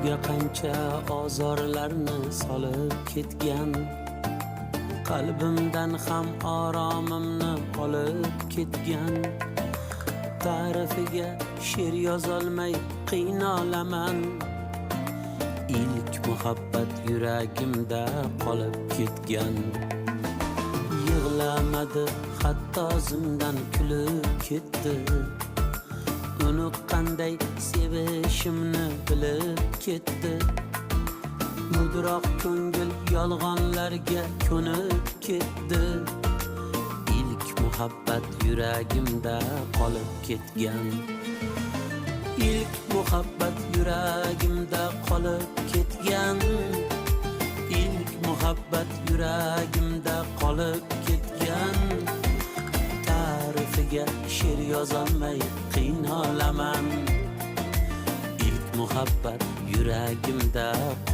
Ko'ngliga qancha ozorlarni solib ketgan, qalbimdan ham oromimni olib ketgan. Ta'rifiga she'r yozolmay qiynalaman. İlk muhabbat yuragimda qolib ketgan. Yig'lamadi, hatto zimdan kulib ketdi. Uni qanday sevishimni bilib ketdi. Mudroq ko'ngil yolg'onlarga ko'nib ketdi. İlk muhabbat yuragimda qolib ketgan. İlk muhabbat yuragimda qolib ketgan. İlk muhabbat yuragimda qolib ketgan. Ta'rifiga she'r yozolmay qiynalaman. İlk muhabbat yuragimda qolib